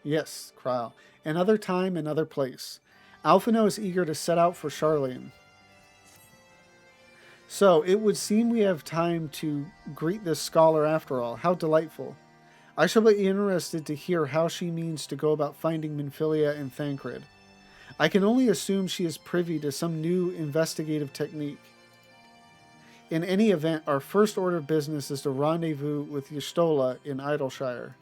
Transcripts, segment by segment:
Yes, Krile. Another time, another place. Alphino is eager to set out for Charlene. So, it would seem we have time to greet this scholar after all. How delightful. I shall be interested to hear how she means to go about finding Minfilia and Thancred. I can only assume she is privy to some new investigative technique. In any event, our first order of business is to rendezvous with Y'shtola in Idleshire.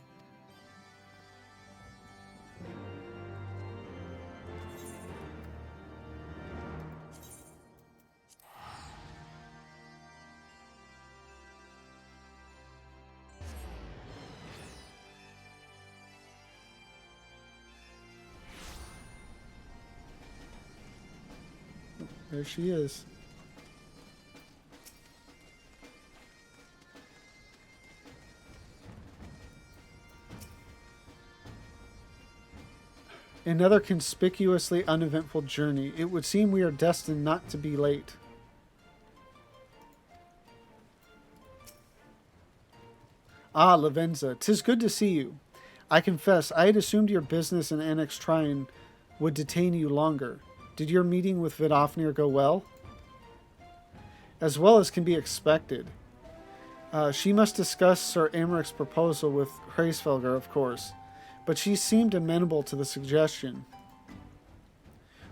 There she is. Another conspicuously uneventful journey. It would seem we are destined not to be late. Ah, Lavenza, 'tis good to see you. I confess, I had assumed your business in Annex Trine would detain you longer. Did your meeting with Vidofnir go well? As well as can be expected. She must discuss Sir Amaric's proposal with Hraesvelgr, of course, but she seemed amenable to the suggestion.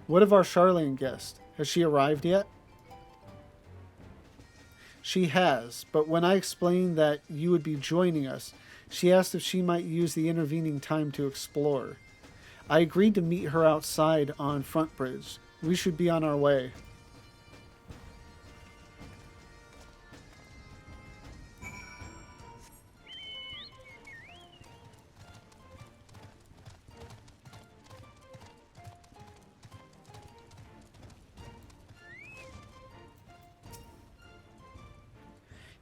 What of our Charlene guest? Has she arrived yet? She has, but when I explained that you would be joining us, she asked if she might use the intervening time to explore. I agreed to meet her outside on Front Bridge. We should be on our way.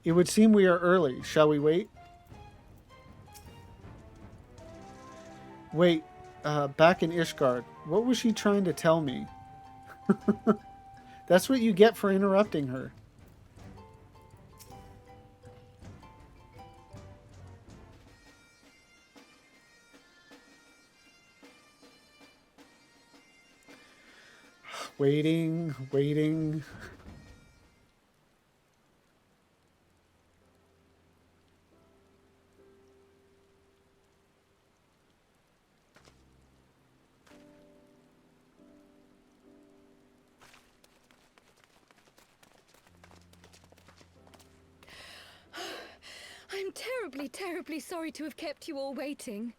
It would seem we are early. Shall we wait? Wait, back in Ishgard, what was she trying to tell me? That's what you get for interrupting her. Waiting, waiting. I'm terribly, terribly sorry to have kept you all waiting.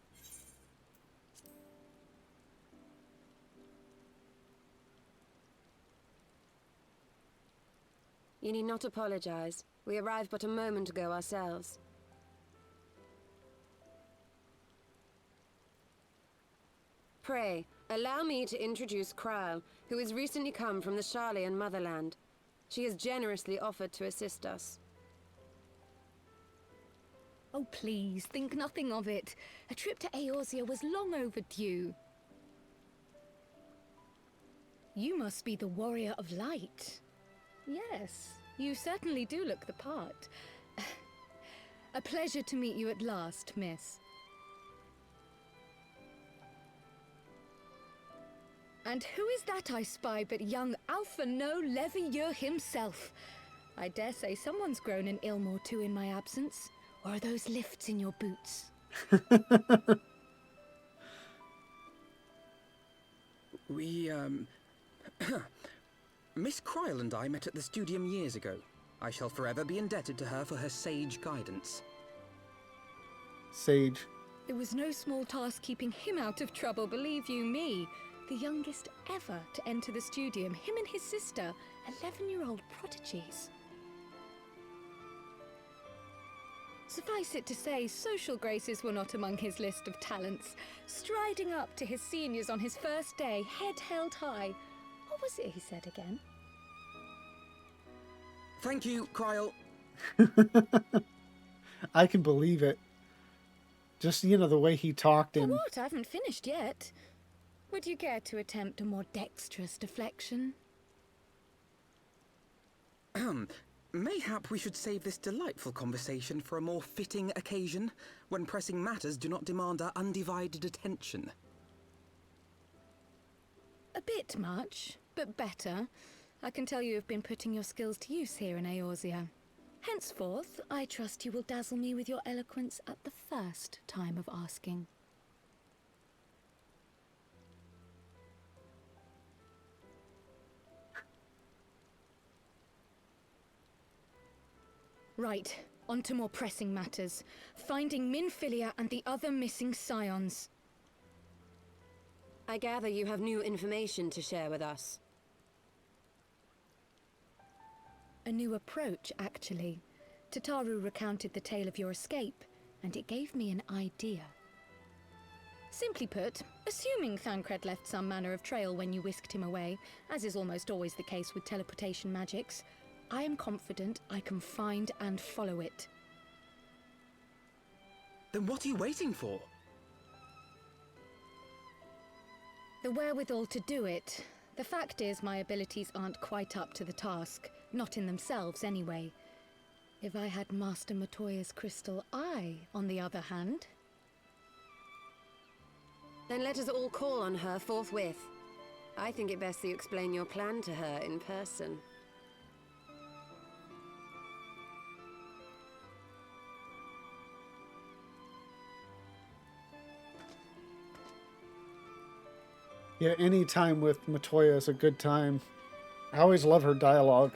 You need not apologize. We arrived but a moment ago ourselves. Pray, allow me to introduce Krile, who has recently come from the Sharlayan motherland. She has generously offered to assist us. Oh, please, think nothing of it. A trip to Eorzea was long overdue. You must be the Warrior of Light. Yes, you certainly do look the part. A pleasure to meet you at last, miss. And who is that I spy but young Alphino Levieux himself? I dare say someone's grown an ilm or two in my absence. Or are those lifts in your boots? We, Miss Krile and I met at the studium years ago. I shall forever be indebted to her for her sage guidance. Sage. It was no small task keeping him out of trouble, believe you me. The youngest ever to enter the studium, him and his sister, 11-year-old prodigies. Suffice it to say, social graces were not among his list of talents. Striding up to his seniors on his first day, head held high. What was it he said again? Thank you, Krile. I can believe it. Just, the way he talked and... What? I haven't finished yet. Would you care to attempt a more dexterous deflection? Mayhap we should save this delightful conversation for a more fitting occasion, when pressing matters do not demand our undivided attention. A bit much, but better. I can tell you have been putting your skills to use here in Eorzea. Henceforth, I trust you will dazzle me with your eloquence at the first time of asking. Right, on to more pressing matters. Finding Minfilia and the other missing scions. I gather you have new information to share with us. A new approach, actually. Tataru recounted the tale of your escape, and it gave me an idea. Simply put, assuming Thancred left some manner of trail when you whisked him away, as is almost always the case with teleportation magics, I am confident I can find and follow it. Then what are you waiting for? The wherewithal to do it. The fact is, my abilities aren't quite up to the task. Not in themselves, anyway. If I had Master Matoya's crystal eye, on the other hand... Then let us all call on her forthwith. I think it best that you explain your plan to her in person. Yeah, any time with Matoya is a good time. I always love her dialogue.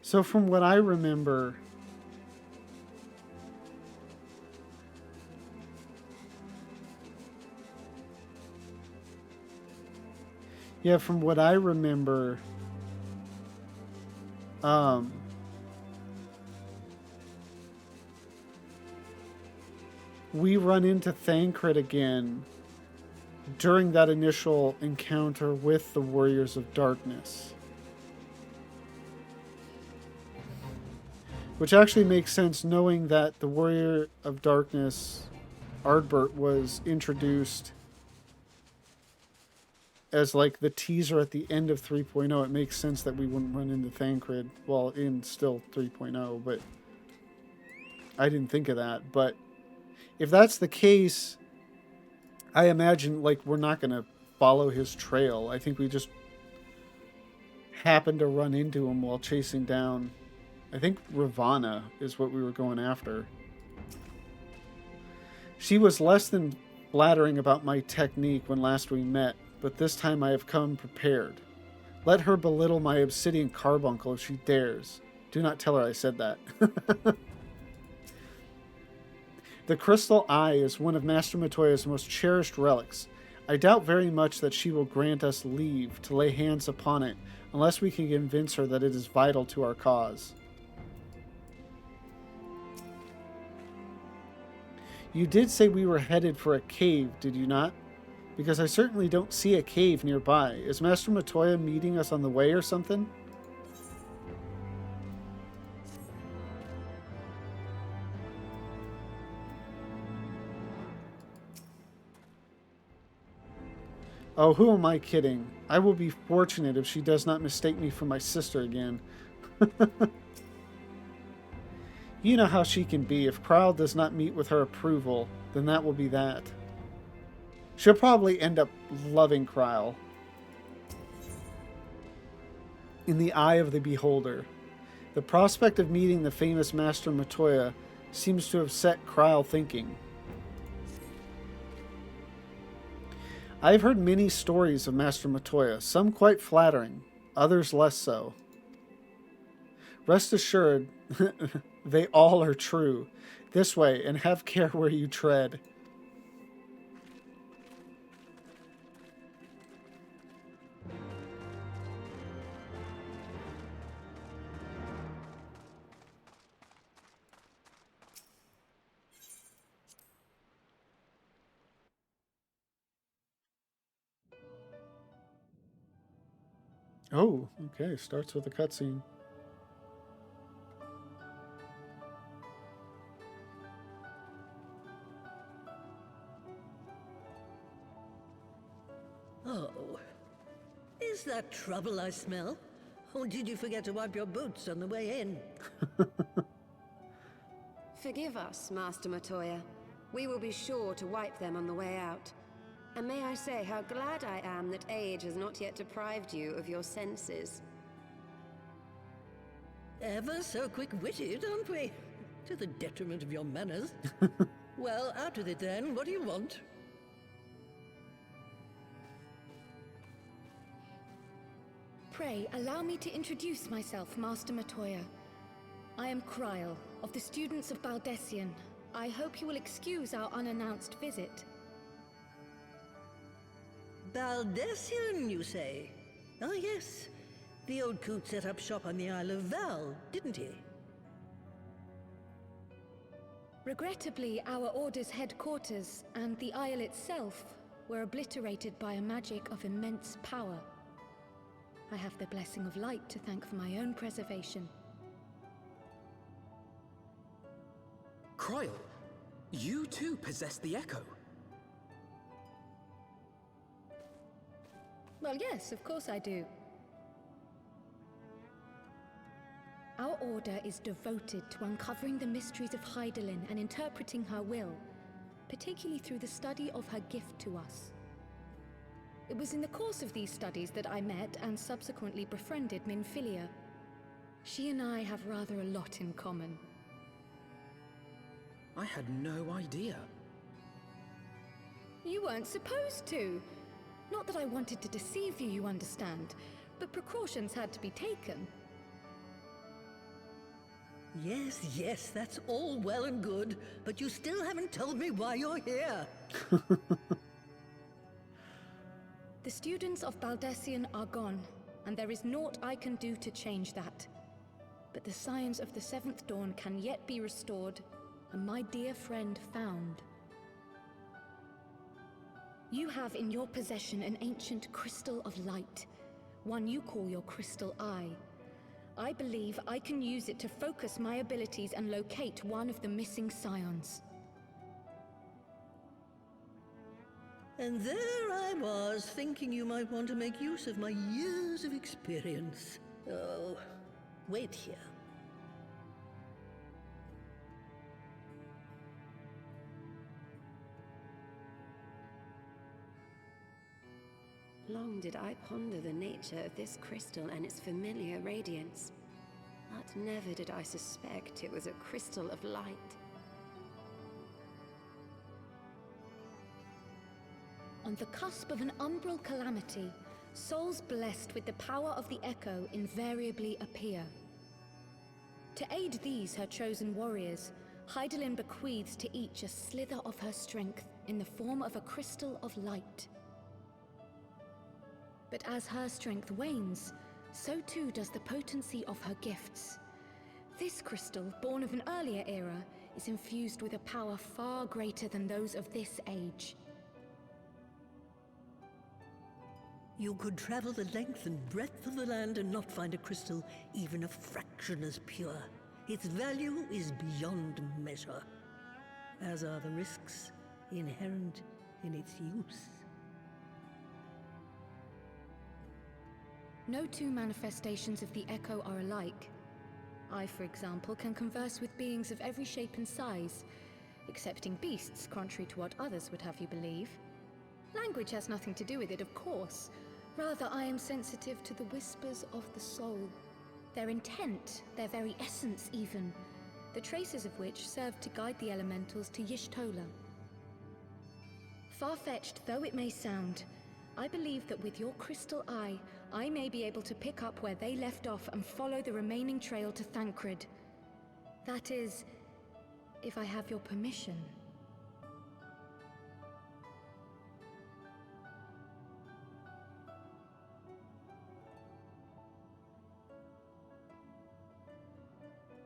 So from what I remember, we run into Thancred again during that initial encounter with the Warriors of Darkness. Which actually makes sense, knowing that the Warrior of Darkness, Ardbert, was introduced as like the teaser at the end of 3.0. It makes sense that we wouldn't run into Thancred while in still 3.0, but I didn't think of that. But if that's the case, I imagine like we're not going to follow his trail. I think we just happened to run into him while chasing down... I think Ravana is what we were going after. She was less than flattering about my technique when last we met, but this time I have come prepared. Let her belittle my obsidian carbuncle if she dares. Do not tell her I said that. The crystal eye is one of Master Matoya's most cherished relics. I doubt very much that she will grant us leave to lay hands upon it, unless we can convince her that it is vital to our cause. You did say we were headed for a cave, did you not? Because I certainly don't see a cave nearby. Is Master Matoya meeting us on the way or something? Oh, who am I kidding? I will be fortunate if she does not mistake me for my sister again. You know how she can be. If Krile does not meet with her approval, then that will be that. She'll probably end up loving Krile. In the eye of the beholder. The prospect of meeting the famous Master Matoya seems to have set Krile thinking. I have heard many stories of Master Matoya, some quite flattering, others less so. Rest assured, they all are true. This way, and have care where you tread. Oh, okay. Starts with a cutscene. Oh, is that trouble I smell? Or did you forget to wipe your boots on the way in? Forgive us, Master Matoya. We will be sure to wipe them on the way out. And may I say how glad I am that age has not yet deprived you of your senses. Ever so quick-witted, aren't we? To the detriment of your manners. Well, out with it then. What do you want? Pray, allow me to introduce myself, Master Matoya. I am Kryle, of the students of Baldessian. I hope you will excuse our unannounced visit. Baldessian, you say? Ah, yes. The old coot set up shop on the Isle of Val, didn't he? Regrettably, our Order's headquarters and the Isle itself were obliterated by a magic of immense power. I have the blessing of light to thank for my own preservation. Kryle, you too possess the Echo. Well, yes, of course I do. Our Order is devoted to uncovering the mysteries of Hydaelyn and interpreting her will, particularly through the study of her gift to us. It was in the course of these studies that I met and subsequently befriended Minfilia. She and I have rather a lot in common. I had no idea. You weren't supposed to. Not that I wanted to deceive you, you understand, but precautions had to be taken. Yes, yes, that's all well and good, but you still haven't told me why you're here. The students of Baldessian are gone, and there is naught I can do to change that. But the signs of the Seventh Dawn can yet be restored, and my dear friend found. You have in your possession an ancient crystal of light, one you call your crystal eye. I believe I can use it to focus my abilities and locate one of the missing scions. And there I was, thinking you might want to make use of my years of experience. Oh, wait here. Long did I ponder the nature of this crystal and its familiar radiance, but never did I suspect it was a crystal of light. On the cusp of an umbral calamity, souls blessed with the power of the Echo invariably appear. To aid these, her chosen warriors, Hydaelyn bequeaths to each a slither of her strength in the form of a crystal of light. But as her strength wanes, so too does the potency of her gifts. This crystal, born of an earlier era, is infused with a power far greater than those of this age. You could travel the length and breadth of the land and not find a crystal even a fraction as pure. Its value is beyond measure, as are the risks inherent in its use. No two manifestations of the Echo are alike. I, for example, can converse with beings of every shape and size, excepting beasts, contrary to what others would have you believe. Language has nothing to do with it, of course. Rather, I am sensitive to the whispers of the soul. Their intent, their very essence even, the traces of which serve to guide the elementals to Y'shtola. Far-fetched though it may sound, I believe that with your crystal eye, I may be able to pick up where they left off and follow the remaining trail to Thancred. That is, if I have your permission.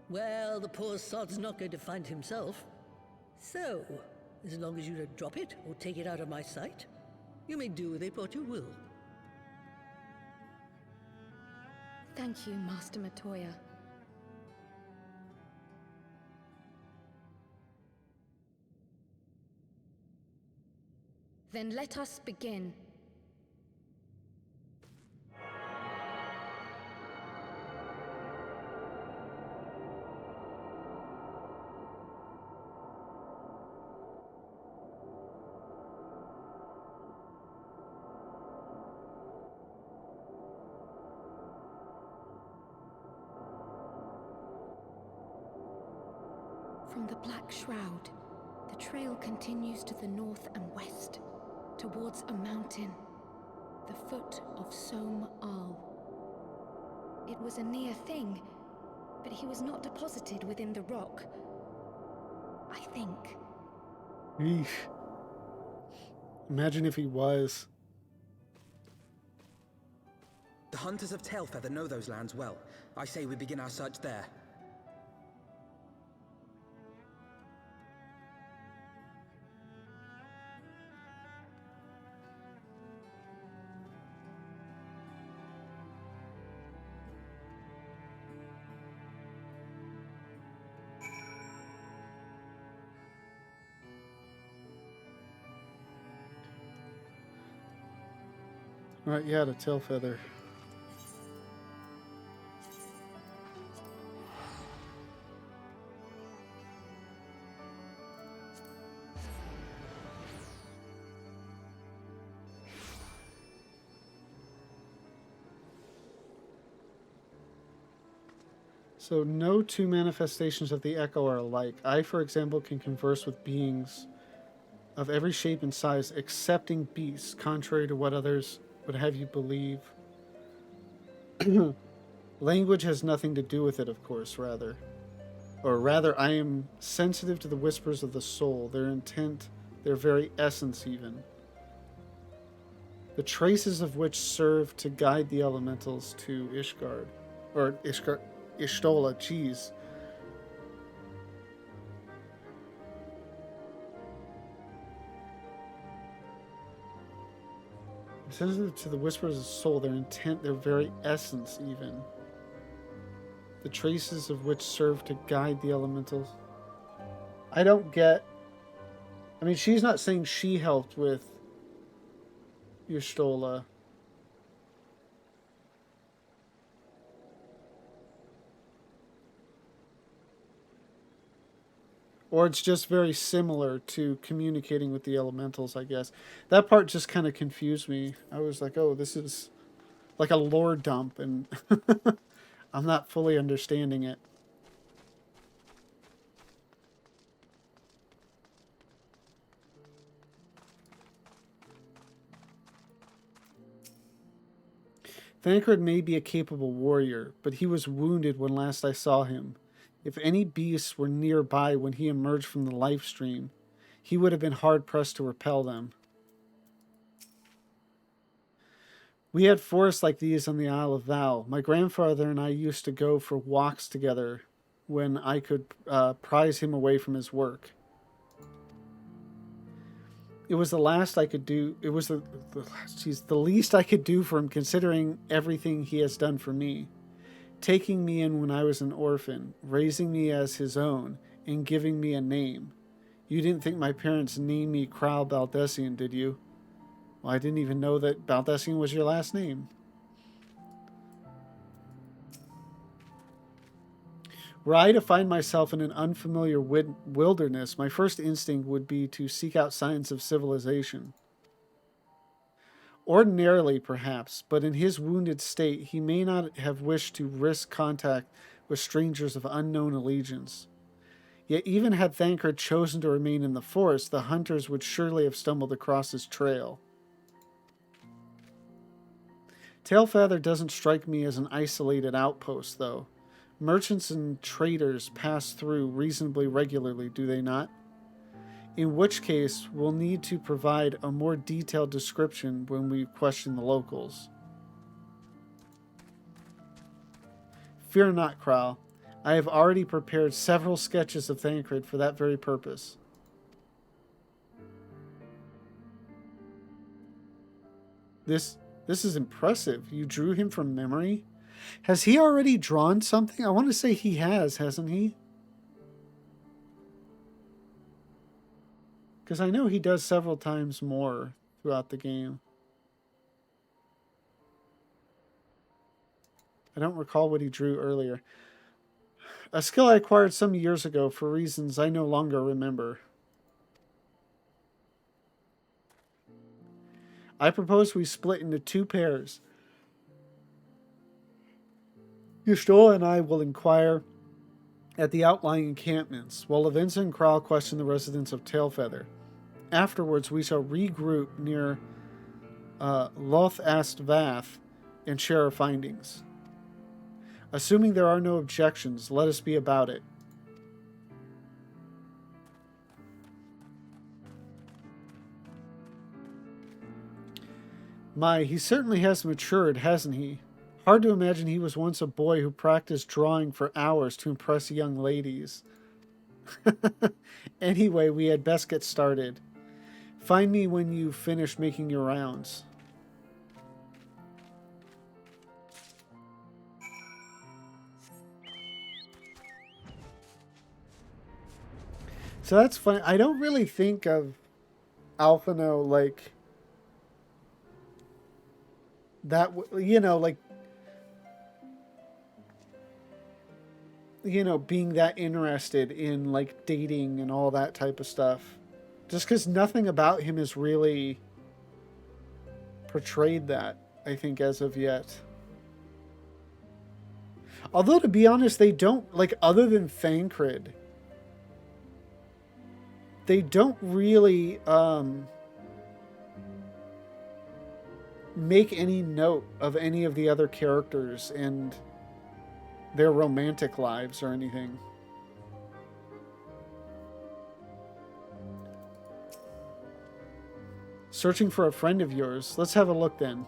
Well, the poor sod's not going to find himself. So, as long as you don't drop it or take it out of my sight, you may do with it what you will. Thank you, Master Matoya. Then let us begin. From the Black Shroud, the trail continues to the north and west, towards a mountain, the foot of Som Al. It was a near thing, but he was not deposited within the rock. I think. Yeesh. Imagine if he was. The hunters of Tailfeather know those lands well. I say we begin our search there. Right, yeah, the tail feather. So no two manifestations of the Echo are alike. I, for example, can converse with beings of every shape and size, excepting beasts, contrary to what others would have you believe. Language has nothing to do with it, of course, rather. Or rather, I am sensitive to the whispers of the soul, their intent, their very essence even. The traces of which serve to guide the elementals to Ishgard. Or Ishtola, jeez. Sensitive to the whispers of the soul, their intent, their very essence even. The traces of which serve to guide the elementals. I don't get... I mean, she's not saying she helped with Y'shtola. Or it's just very similar to communicating with the elementals, I guess. That part just kind of confused me. I was like, oh, this is like a lore dump, and I'm not fully understanding it. Thancred may be a capable warrior, but he was wounded when last I saw him. If any beasts were nearby when he emerged from the life stream, he would have been hard-pressed to repel them. We had forests like these on the Isle of Val. My grandfather and I used to go for walks together when I could prize him away from his work. It was the last I could do. It was the least I could do for him, considering everything he has done for me. Taking me in when I was an orphan, raising me as his own, and giving me a name. You didn't think my parents named me Kral Baldessian, did you? Well, I didn't even know that Baldessian was your last name. Were I to find myself in an unfamiliar wilderness, my first instinct would be to seek out signs of civilization. Ordinarily, perhaps, but in his wounded state, he may not have wished to risk contact with strangers of unknown allegiance. Yet even had Thancred chosen to remain in the forest, the hunters would surely have stumbled across his trail. Tailfeather doesn't strike me as an isolated outpost, though. Merchants and traders pass through reasonably regularly, do they not? In which case, we'll need to provide a more detailed description when we question the locals. Fear not, Kral. I have already prepared several sketches of Thancred for that very purpose. This is impressive. You drew him from memory? Has he already drawn something? I want to say he has, hasn't he? Because I know he does several times more throughout the game. I don't recall what he drew earlier. A skill I acquired some years ago for reasons I no longer remember. I propose we split into 2 pairs. Yustol and I will inquire at the outlying encampments, while Lavenza and Kral question the residents of Tailfeather. Afterwards, we shall regroup near Loth Ast Vath and share our findings. Assuming there are no objections, let us be about it. My, he certainly has matured, hasn't he? Hard to imagine he was once a boy who practiced drawing for hours to impress young ladies. Anyway, we had best get started. Find me when you finish making your rounds. So that's funny. I don't really think of Alphino like that, you know, like, you know, being that interested in like dating and all that type of stuff. Just because nothing about him has really portrayed that, I think, as of yet. Although, to be honest, they don't, like, other than Thancred, they don't really make any note of any of the other characters and their romantic lives or anything. Searching for a friend of yours. Let's have a look then.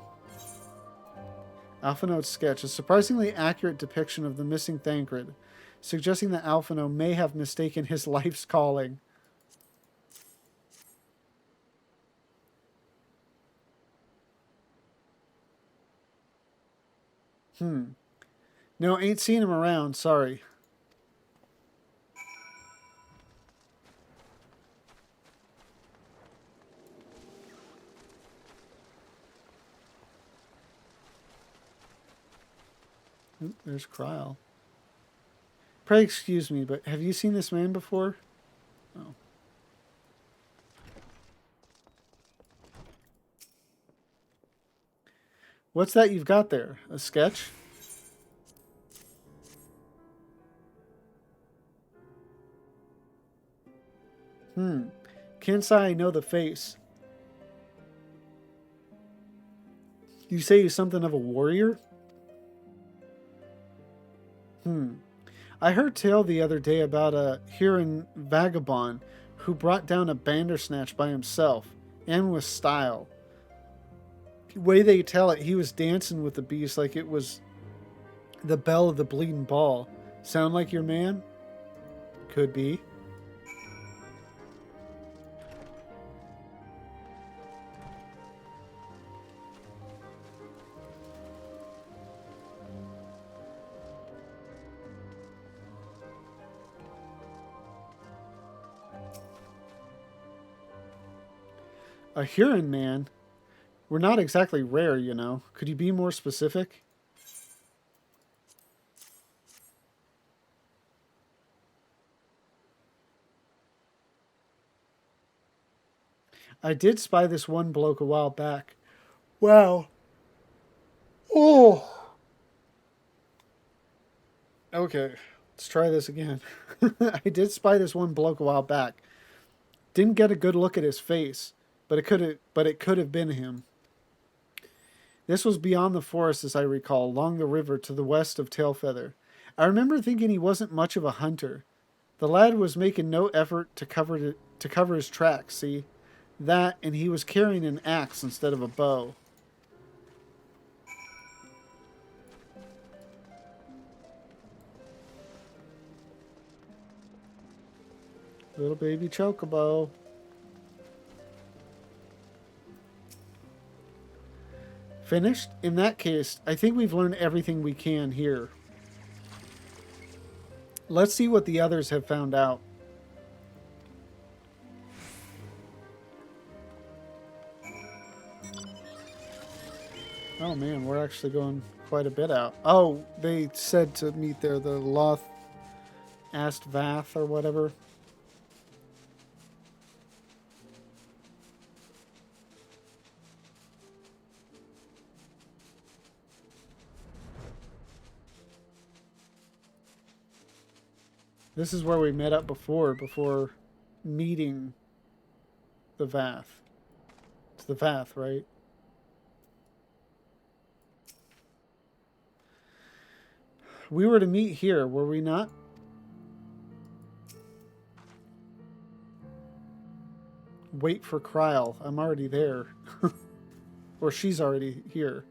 Alphino's sketch. A surprisingly accurate depiction of the missing Thancred, suggesting that Alphino may have mistaken his life's calling. No, ain't seen him around, sorry. Oop, there's Krile. Pray excuse me, but have you seen this man before? Oh. What's that you've got there? A sketch? Can't say I know the face. You say he's something of a warrior? I heard tale the other day about a Huron vagabond who brought down a bandersnatch by himself, and with style. The way they tell it, he was dancing with the beast like it was the bell of the bleeding ball. Sound like your man? Could be. A Huron man? We're not exactly rare, you know. Could you be more specific? I did spy this one bloke a while back. Wow. Oh. Okay, let's try this again. I did spy this one bloke a while back. Didn't get a good look at his face, but it could have been him. This was beyond the forest, as I recall, along the river to the west of Tailfeather. I remember thinking he wasn't much of a hunter. The lad was making no effort to cover his tracks, see? That, and he was carrying an axe instead of a bow. Little baby chocobo. Finished? In that case, I think we've learned everything we can here. Let's see what the others have found out. Oh man, we're actually going quite a bit out. Oh, they said to meet there, the Loth Ast Vath or whatever. This is where we met up before meeting the Vath. It's the Vath, right? We were to meet here, were we not? Wait for Kryl. I'm already there. Or she's already here.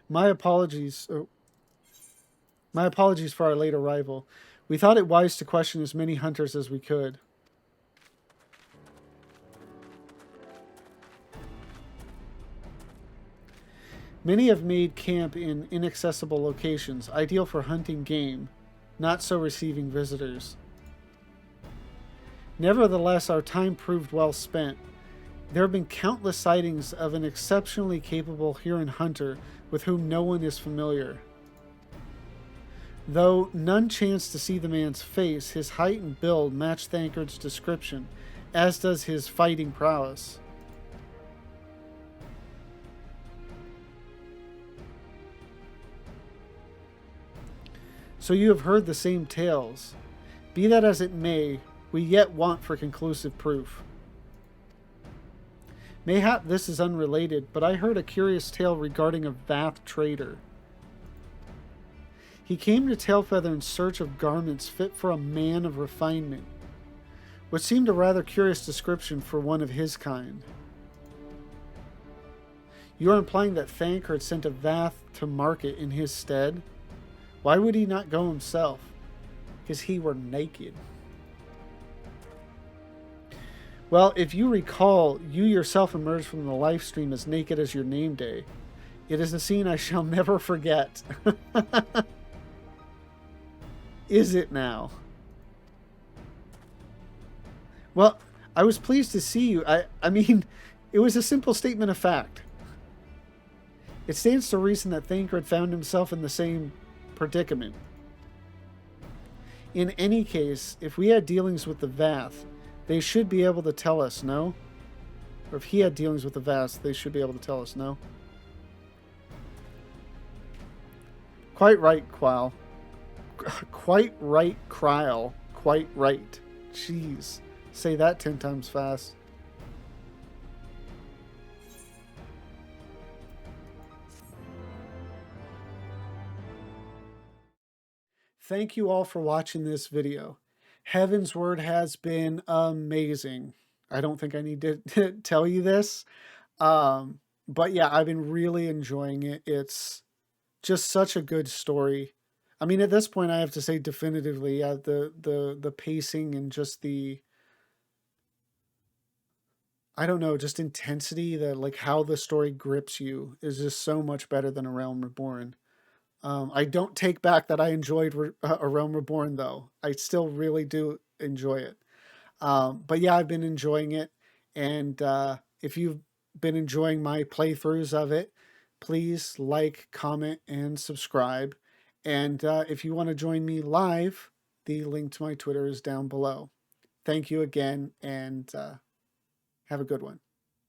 My apologies. Oh, my apologies for our late arrival. We thought it wise to question as many hunters as we could. Many have made camp in inaccessible locations, ideal for hunting game, not so receiving visitors. Nevertheless, our time proved well spent. There have been countless sightings of an exceptionally capable Huron hunter with whom no one is familiar. Though none chanced to see the man's face, his height and build match Thancred's description, as does his fighting prowess. So you have heard the same tales. Be that as it may, we yet want for conclusive proof. Mayhap this is unrelated, but I heard a curious tale regarding a Vath trader. He came to Tailfeather in search of garments fit for a man of refinement, which seemed a rather curious description for one of his kind. You are implying that Thancred sent a Vath to market in his stead? Why would he not go himself? Because he were naked. Well, if you recall, you yourself emerged from the live stream as naked as your name day. It is a scene I shall never forget. Is it now? Well, I was pleased to see you. I mean, it was a simple statement of fact. It stands to reason that Thancred found himself in the same predicament. In any case, if we had dealings with the Vath, they should be able to tell us, no? Or if he had dealings with the Vath, they should be able to tell us, no? Quite right, Kryl. Quite right, Kryl. Quite right. Jeez. Say that 10 times fast. Thank you all for watching this video. Heaven's Word has been amazing. I don't think I need to tell you this. But yeah, I've been really enjoying it. It's just such a good story. I mean, at this point, I have to say definitively, the pacing and just the, I don't know, just intensity, that like how the story grips you is just so much better than A Realm Reborn. I don't take back that I enjoyed A Realm Reborn, though. I still really do enjoy it. But yeah, I've been enjoying it. And if you've been enjoying my playthroughs of it, please like, comment, and subscribe. And if you want to join me live, the link to my Twitter is down below. Thank you again, and have a good one.